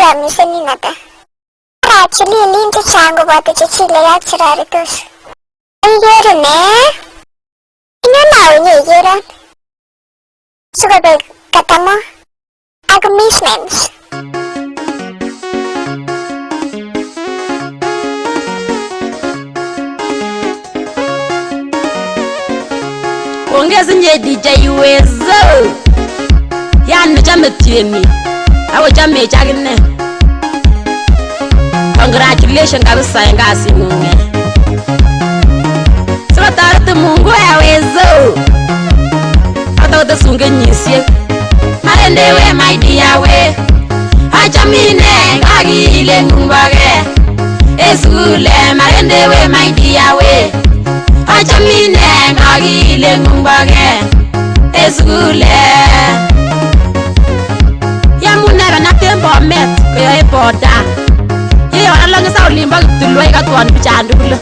promise ni nata. Actually, into chango bata chichile yak chiraritos. Ayero ne? Ino na yero. Sugabe katamo. Agumismens. Ongeza nye DJ Wezo. Yan chame tiemi. Awo chame chagine. Congratulations kabisa ngasi mungu. Sura taratu mungu ya Wezo. Ata sunge nyisie. Marende we my dear we. Acha mine ngagi ile ngumbage. Esule marende we my dear we. Acha mine ngagi ile ngumbage. Esule. Ya munera na tembo met ko ya ipota. Ye ora lang sa ulimba tuloy ka tuan bichandu lo.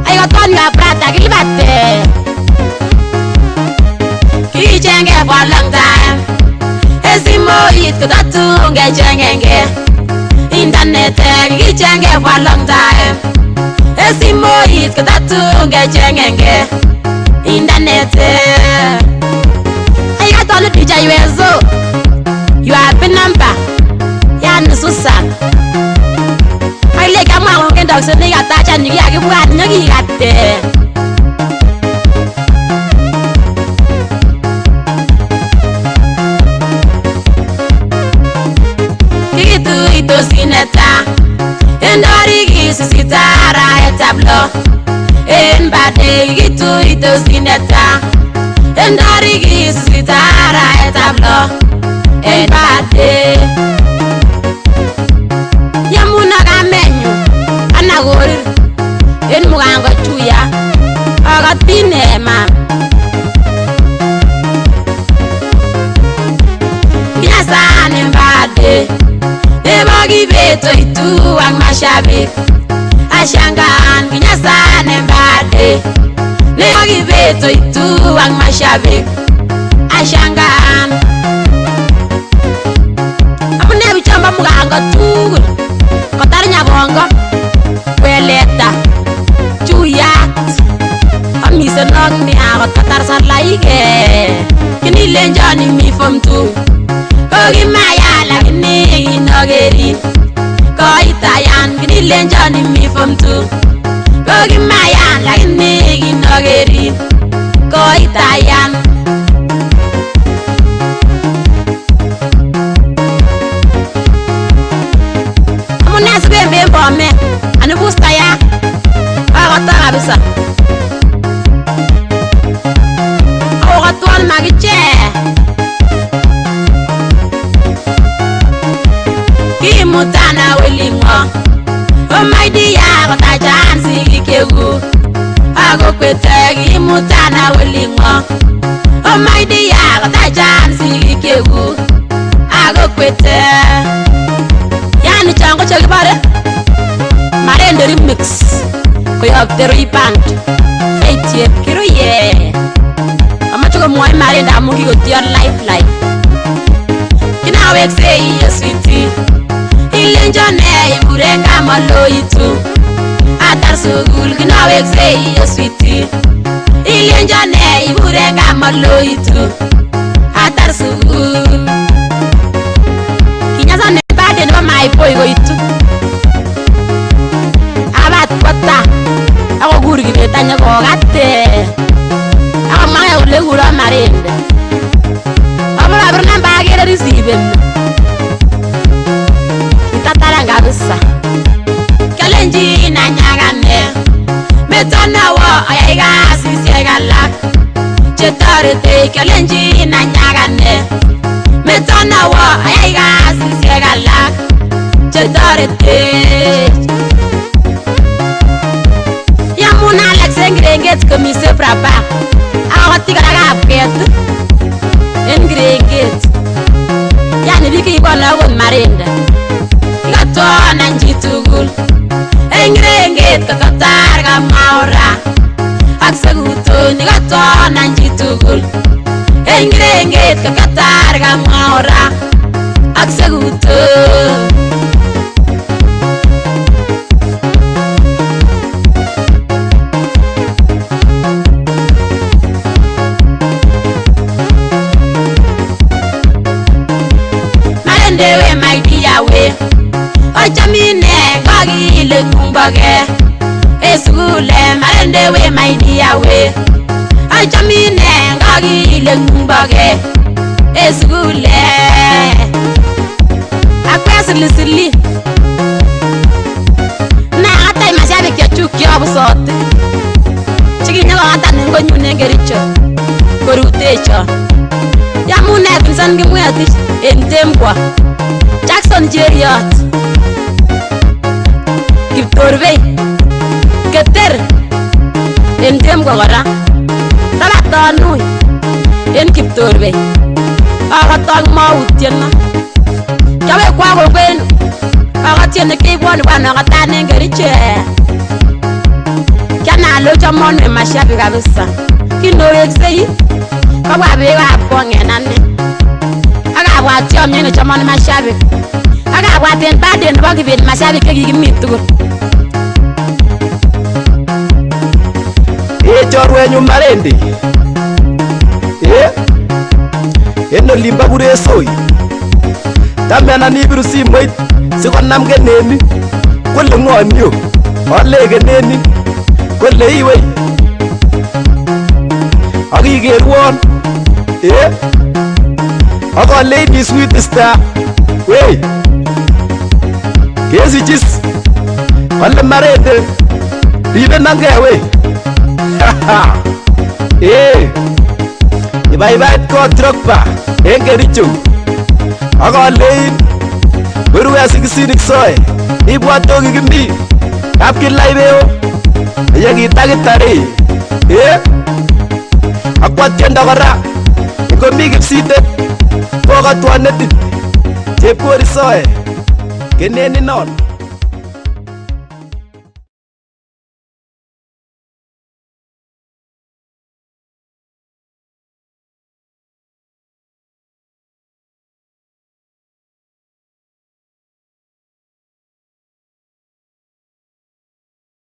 Ay ka tuan ya prata kilibate. Ki jenge for long time. Esimo it ko tatu nge jengenge. Internet ki jenge for long time. Esimo it ko tatu nge jengenge. Internet. Ay ka tuan DJ Wezo. You have been number. Ya nususan. Ay le kama ngenda kuseni gata cha nyigi akibwa nyigi gatte. Kitu ito sineta. Endari kisitara etablo. Embade kitu ito sineta. Endari kisitara etablo. Embade Yamuna gamenyu Anagori En mugango chuya Agatine ma Binasane embade Ebagi beto itu ang mashabik Asyangaan Binasane embade Nebagi beto itu ang mashabik Asyangaan Chamba muganga tugul Kotarnya bongo Weleta Chuyat Amise nog ni agot katar sarlaike Kini lenjani mi fomtu Kogi mayala kini inogerin Koitayan kini lenjani mi fomtu Kogi mayala kini inogerin Koitayan Bembe anu busta ya agata kabisa agatuan magiche kimutana welingo oh my dear agata chansi likegu agokwete kimutana welingo oh my dear agata chansi likegu agokwete yani chango chakibare Marende remix Koyok teroi band Faith yep kiro ye Amachuko mwai marende amungi ko tiyon life Kina wek say yo sweetie Ilenjone iburenga malo itu Atar sugul kina wek say yo sweetie Ilenjone iburenga malo itu Atar sugul Kinyasa nebade neba maipo iko itu Wata ako guri gibetanya ko gatte ako maya ule gura marende abura berna bagere receive tatara ngabisa kalenji na nyagane metana wa ayaga sisi galak chetarete kalenji na nyagane metana wa ayaga sisi galak chetarete Yamuna Alex engrenget komise frapa Awati karaga apket Engrenget Yani biki ikona gon marenda Ikatona njitugul Engrenget kakatar kamaura Aksaguto nikatona njitugul Engrenget kakatar kamaura Aksaguto marendewe my dear we achamine kakile kumbage esukule marendewe my dear we achamine kakile kumbage esukule akwesilisili na hata mashabiki ya chuki hapo sote chikinya hata ningo nyune ngericho korutecho yamune kunsan gimwati entemkwa Jackson Jeriot Kiptorbe Keter entemkwa kora talatonu en Kiptorbe akatang mautiena Yawe kwa kwenu akatiene kibwani bwana katane ngeriche Kana lo chamone mashabi kabisa kinowexei kabwa bega kongenane akabwat yomnyene chamone mashabi akabwaten baden nebo kibet mashabi kekikimit tugul chorwenyu Marende en olimbo Kuresoi Tamenan ibiru simoit sikonam keneni kole ng'onyo ale keneni kole iwei akikerwon akaleini sweet star wei kesichis kole Marende ribenangei wei ibaibait kot Drogba en Kericho akalein werue sikisinik soe ibwato kikimi kapkilaibeo yekitakitari akwa tiendo kora ngomi kipsitet kokotwonetit chepkori soe keneni non